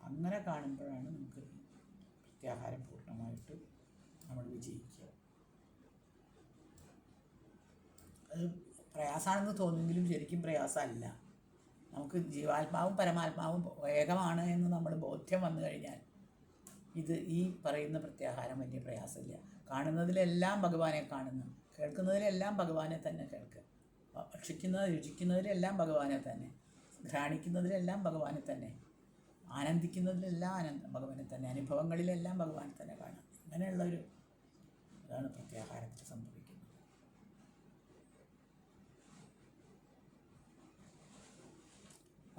അങ്ങനെ കാണുമ്പോഴാണ് നമുക്ക് പ്രത്യാഹാരം പൂർണ്ണമായിട്ട് നമ്മൾ വിജയിക്കുക. അത് പ്രയാസമാണെന്ന് തോന്നുമെങ്കിലും ശരിക്കും പ്രയാസമല്ല. നമുക്ക് ജീവാത്മാവും പരമാത്മാവും ഏകമാണ് എന്ന് നമ്മൾ ബോധ്യം വന്നു കഴിഞ്ഞാൽ ഈ പറയുന്ന പ്രത്യാഹാരം വലിയ പ്രയാസമില്ല. കാണുന്നതിലെല്ലാം ഭഗവാനെ കാണുന്നു, കേൾക്കുന്നതിലെല്ലാം ഭഗവാനെ തന്നെ കേൾക്കുക, രുചിക്കുന്നതിലെല്ലാം ഭഗവാനെ തന്നെ, ഘ്രാണിക്കുന്നതിലെല്ലാം ഭഗവാനെ തന്നെ, ആനന്ദിക്കുന്നതിലെല്ലാം ഭഗവാനെ തന്നെ, അനുഭവങ്ങളിലെല്ലാം ഭഗവാനെ തന്നെ കാണുക. അങ്ങനെയുള്ളൊരു ഇതാണ് പ്രത്യാഹാരത്തിൽ സംഭവിക്കുന്നത്.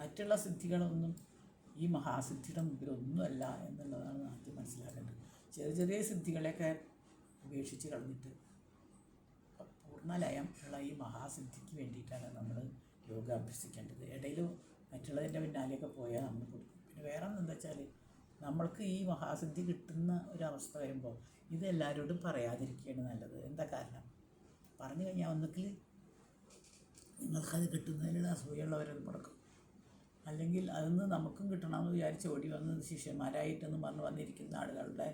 മറ്റുള്ള സിദ്ധികളൊന്നും ഈ മഹാസിദ്ധിയുടെ മുമ്പിലൊന്നുമല്ല എന്നുള്ളതാണ് ആദ്യം മനസ്സിലാക്കേണ്ടത്. ചെറിയ ചെറിയ സിദ്ധികളെയൊക്കെ ഉപേക്ഷിച്ച് കളഞ്ഞിട്ട് പൂർണ്ണലയം ഉള്ള ഈ മഹാസിദ്ധിക്ക് വേണ്ടിയിട്ടാണ് നമ്മൾ യോഗ അഭ്യസിക്കേണ്ടത്. ഇടയിൽ മറ്റുള്ളതിൻ്റെ പിന്നാലെയൊക്കെ പോയാൽ നമ്മൾ കൊടുക്കും. പിന്നെ വേറെ എന്താ വെച്ചാൽ, നമ്മൾക്ക് ഈ മഹാസിദ്ധി കിട്ടുന്ന ഒരവസ്ഥ വരുമ്പോൾ ഇത് എല്ലാവരോടും പറയാതിരിക്കുകയാണ് നല്ലത്. എന്താ കാരണം? പറഞ്ഞു കഴിഞ്ഞാൽ ഒന്നുകിൽ നിങ്ങൾക്കത് കിട്ടുന്നതിലുള്ള അസൂയുള്ളവരത് മുടക്കും, അല്ലെങ്കിൽ അതിന്ന് നമുക്കും കിട്ടണമെന്ന് വിചാരിച്ച് ഓടി വന്ന് ശിഷ്യന്മാരായിട്ടെന്ന് പറഞ്ഞ് വന്നിരിക്കുന്ന ആളുകളുടെ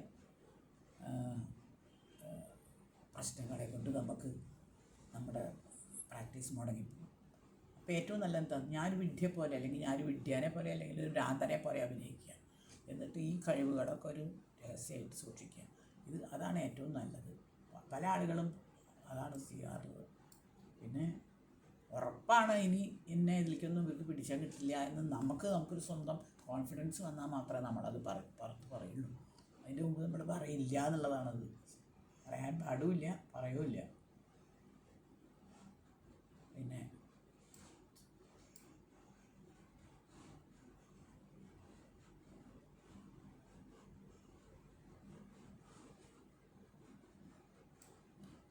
പ്രശ്നങ്ങളെ കൊണ്ട് നമുക്ക് നമ്മുടെ പ്രാക്ടീസ് മുടങ്ങിപ്പോകും. അപ്പോൾ ഏറ്റവും നല്ല എന്താ, ഞാനൊരു വിഡ്ഢിയെ പോലെ അല്ലെങ്കിൽ ഞാനൊരു വിഡ്ഢിയാനെ പോലെ അല്ലെങ്കിൽ ഒരു ഭ്രാന്തനെ പോലെ അഭിനയിക്കുക, എന്നിട്ട് ഈ കഴിവുകളൊക്കെ ഒരു രഹസ്യമായിട്ട് സൂക്ഷിക്കുക. അതാണ് ഏറ്റവും നല്ലത്. പല ആളുകളും അതാണ് ചെയ്യാറുള്ളത്. പിന്നെ ഉറപ്പാണ് ഇനി എന്നെ ഇതിലേക്കൊന്നും ഇവർക്ക് പിടിച്ചാൽ കിട്ടില്ല എന്ന് നമുക്കൊരു സ്വന്തം കോൺഫിഡൻസ് വന്നാൽ മാത്രമേ നമ്മളത് പുറത്ത് പറയുള്ളൂ. അതിൻ്റെ മുമ്പ് നമ്മൾ പറയില്ല എന്നുള്ളതാണത്. പറയാൻ പാടുമില്ല, പറയുമില്ല. പിന്നെ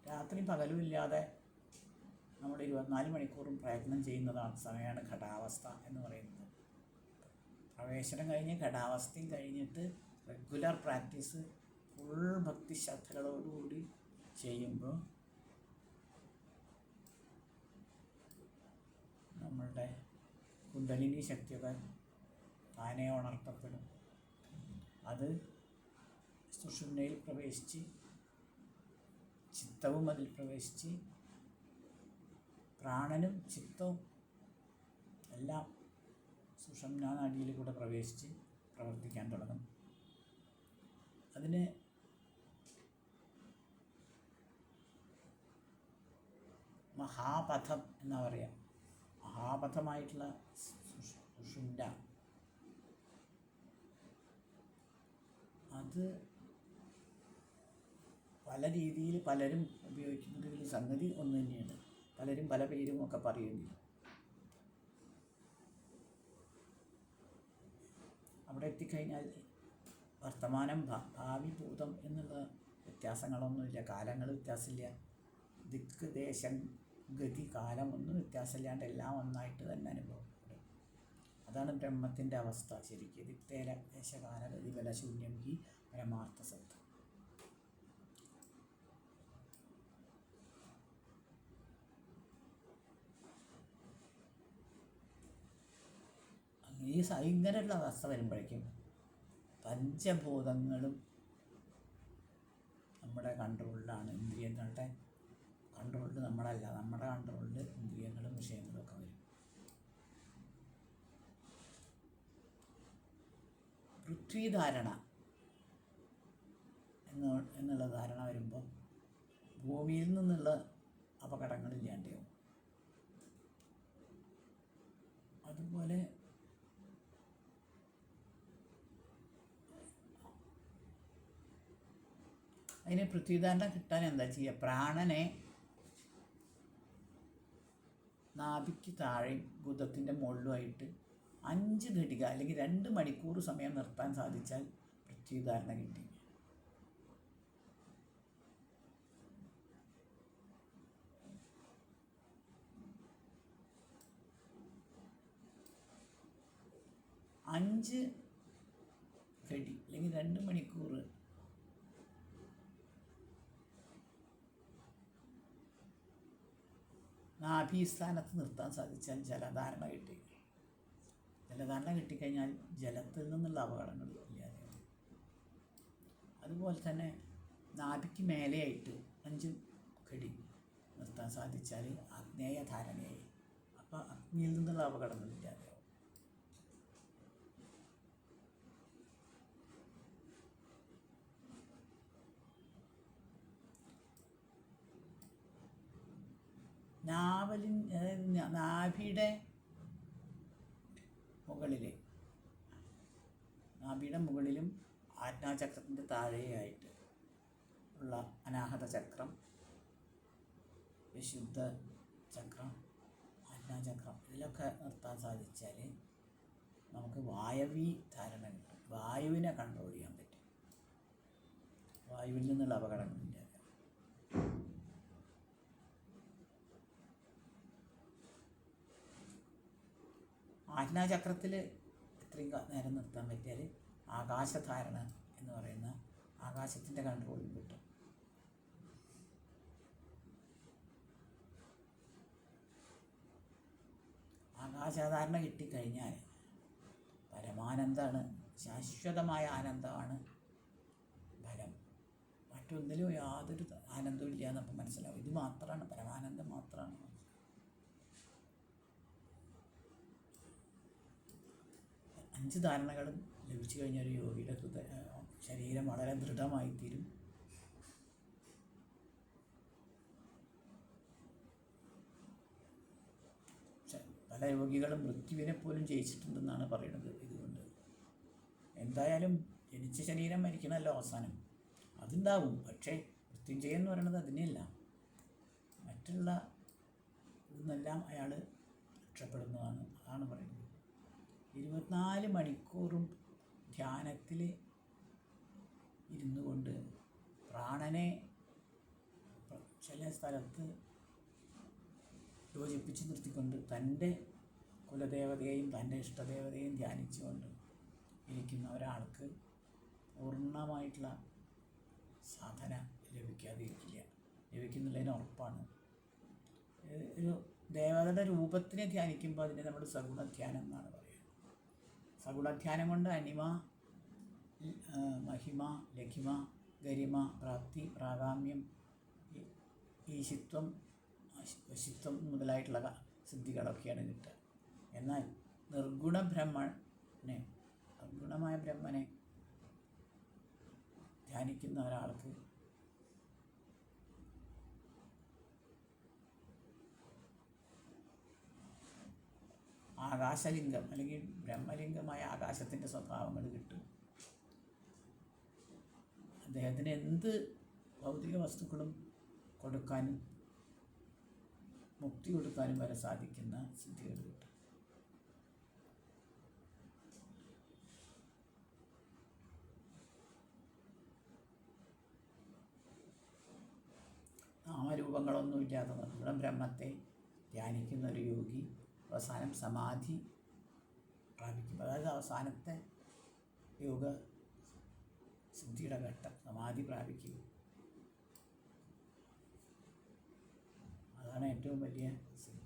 രാത്രി പകലും ഇല്ലാതെ നമ്മൾ 24 മണിക്കൂറും പ്രയത്നം ചെയ്യുന്നതാണ് സമയമാണ് ഘടാവസ്ഥ എന്ന് പറയുന്നത്. പ്രവേശനം കഴിഞ്ഞ് ഘടാവസ്ഥയും കഴിഞ്ഞിട്ട് റെഗുലർ പ്രാക്ടീസ് ഫുൾ ഭക്തി ശ്രദ്ധകളോടുകൂടി ചെയ്യുമ്പോൾ നമ്മളുടെ കുണ്ടലിനി ശക്തിയൊക്കെ താനെ ഉണർത്തപ്പെടും. അത് സുഷുമ്നയിൽ പ്രവേശിച്ച് ചിത്തവും അതിൽ പ്രവേശിച്ച് പ്രാണനും ചിത്തവും എല്ലാം സുഷുമ്നാ നാഡിയിൽ കൂടെ പ്രവേശിച്ച് പ്രവർത്തിക്കാൻ തുടങ്ങും. അതിന് മഹാപഥം എന്നാ പറയുക. മഹാപഥമായിട്ടുള്ള സുഷുമ്ന അത് പല രീതിയിൽ പലരും ഉപയോഗിക്കുന്നതിൽ സംഗതി ഒന്ന് തന്നെയാണ്. പലരും പല പേരും ഒക്കെ പറയുന്നില്ല. അവിടെ എത്തിക്കഴിഞ്ഞാൽ വർത്തമാനം ഭാവി ഭൂതം എന്നുള്ള വ്യത്യാസങ്ങളൊന്നുമില്ല. കാലങ്ങൾ വ്യത്യാസമില്ല. ദിക്ക് ദേശം ഗതി കാലമൊന്നും വ്യത്യാസമില്ലാണ്ട് എല്ലാം ഒന്നായിട്ട് തന്നെ അനുഭവപ്പെടും. അതാണ് ബ്രഹ്മത്തിൻ്റെ അവസ്ഥ ശരിക്കും. ദിക്തേല ദേശകാല ഗതി ബലശൂന്യം ഹി പരമാർത്ഥ സത്ത്. ഇങ്ങനെയുള്ള അവസ്ഥ വരുമ്പോഴേക്കും പഞ്ചഭൂതങ്ങളും നമ്മുടെ കൺട്രോളിലാണ്. ഇന്ദ്രിയങ്ങളുടെ കൺട്രോളിൽ നമ്മളല്ല, നമ്മുടെ കൺട്രോളിൽ ഇന്ദ്രിയങ്ങളും വിഷയങ്ങളും ഒക്കെ വരും. പൃഥ്വിധാരണ എന്നുള്ള ധാരണ വരുമ്പോൾ ഭൂമിയിൽ നിന്നുള്ള അപകടങ്ങളില്ലാണ്ടാവും. അതുപോലെ അതിന് പൃഥ്വിധാരണ കിട്ടാൻ എന്താ ചെയ്യുക? പ്രാണനെ നാഭിക്ക് താഴെയും ബുധത്തിൻ്റെ മുകളിലുമായിട്ട് 5 ഘടിക അല്ലെങ്കിൽ 2 മണിക്കൂർ സമയം നിർത്താൻ സാധിച്ചാൽ പൃഥ്വിധാരണ കിട്ടി. അഞ്ച് ഘടി അല്ലെങ്കിൽ 2 മണിക്കൂർ നാഭീസ്ഥാനത്ത് നിർത്താൻ സാധിച്ചാൽ ജലധാരണ കിട്ടി. നല്ല ധാരണ കിട്ടിക്കഴിഞ്ഞാൽ ജലത്തിൽ നിന്നുള്ള അപകടങ്ങൾ ഇല്ലാതെയാവും. അതുപോലെ തന്നെ നാഭിക്ക് മേലെയായിട്ട് 5 കടി നിർത്താൻ സാധിച്ചാൽ ആഗ്നേയ ധാരണയായി. അപ്പോൾ അഗ്നിയിൽ നിന്നുള്ള അപകടങ്ങൾ ഇല്ലാതെയാവും. നാഭിയുടെ മുകളിലും ആജ്ഞാചക്രത്തിൻ്റെ താഴെയായിട്ട് ഉള്ള അനാഹത ചക്രം, വിശുദ്ധ ചക്രം, ആജ്ഞാചക്രം ഇതിലൊക്കെ നിർത്താൻ സാധിച്ചാൽ നമുക്ക് വായവി ധാരണ കിട്ടും. വായുവിനെ കൺട്രോൾ ചെയ്യാൻ പറ്റും. വായുവിൽ നിന്നുള്ള അപകടങ്ങളില്ല. ആജ്ഞാചക്രത്തിൽ ഇത്രയും നേരം നിർത്താൻ പറ്റിയാൽ ആകാശധാരണ എന്ന് പറയുന്ന ആകാശത്തിൻ്റെ കൺട്രോളിൽ കിട്ടും. ആകാശധാരണ കിട്ടിക്കഴിഞ്ഞാൽ പരമാനന്ദമാണ്, ശാശ്വതമായ ആനന്ദമാണ് ഫലം. മറ്റൊന്നിലും യാതൊരു ആനന്ദവും ഇല്ല എന്നപ്പോൾ മനസ്സിലാവും. ഇത് മാത്രമാണ് പരമാനന്ദം, മാത്രമാണ്. 5 ധാരണകളും ലഭിച്ചു കഴിഞ്ഞാൽ ഒരു യോഗിയുടെ ശരീരം വളരെ ദൃഢമായിത്തീരും. പല യോഗികളും മൃത്യുവിനെ പോലും ജയിച്ചിട്ടുണ്ടെന്നാണ് പറയുന്നത്. ഇതുകൊണ്ട് എന്തായാലും ജനിച്ച ശരീരം മരിക്കണമല്ലോ അവസാനം, അതുണ്ടാവും. പക്ഷേ മൃത്യുഞ്ജയം എന്ന് പറയുന്നത് അതിനെയല്ല, മറ്റുള്ള ഇതെല്ലാം അയാൾ രക്ഷപ്പെടുന്നതാണ്. അതാണ് പറയുന്നത്. 24 മണിക്കൂറും ധ്യാനത്തിൽ ഇരുന്നു കൊണ്ട് പ്രാണനെ ചില സ്ഥലത്ത് യോജിപ്പിച്ച് നിർത്തിക്കൊണ്ട് തൻ്റെ കുലദേവതയെയും തൻ്റെ ഇഷ്ടദേവതയെയും ധ്യാനിച്ചുകൊണ്ട് ഇരിക്കുന്ന ഒരാൾക്ക് പൂർണ്ണമായിട്ടുള്ള സാധന ലഭിക്കുന്നുള്ളതിന് ഉറപ്പാണ്. ഒരു ദേവതയുടെ രൂപത്തിനെ ധ്യാനിക്കുമ്പോൾ അതിനെ നമ്മൾ സഗുണധ്യാനം എന്നാണ് പറയുക. സഗുണധ്യാനം കൊണ്ട് അനിമ, മഹിമ, ലഘിമ, ഗരിമ, പ്രാപ്തി, പ്രാഗാമ്യം, ഈശിത്വം, വശിത്വം മുതലായിട്ടുള്ള സിദ്ധികളൊക്കെയാണ് കിട്ടുക. എന്നാൽ നിർഗുണമായ ബ്രഹ്മനെ ധ്യാനിക്കുന്ന ഒരാൾക്ക് ആകാശലിംഗം അല്ലെങ്കിൽ ബ്രഹ്മലിംഗമായ ആകാശത്തിൻ്റെ സ്വഭാവങ്ങൾ കിട്ടും. അദ്ദേഹത്തിന് എന്ത് ഭൗതിക വസ്തുക്കളും കൊടുക്കാനും മുക്തി കൊടുക്കാനും വരെ സാധിക്കുന്ന സിദ്ധികൾ കിട്ടും. നാമരൂപങ്ങളൊന്നുമില്ലാതെ നമ്മുടെ ബ്രഹ്മത്തെ ധ്യാനിക്കുന്ന ഒരു യോഗി അവസാനം സമാധി പ്രാപിക്കും. അതായത് അവസാനത്തെ യോഗ സിദ്ധിയുടെ ഘട്ടം സമാധി പ്രാപിക്കുക. അതാണ് ഏറ്റവും വലിയ സിദ്ധി.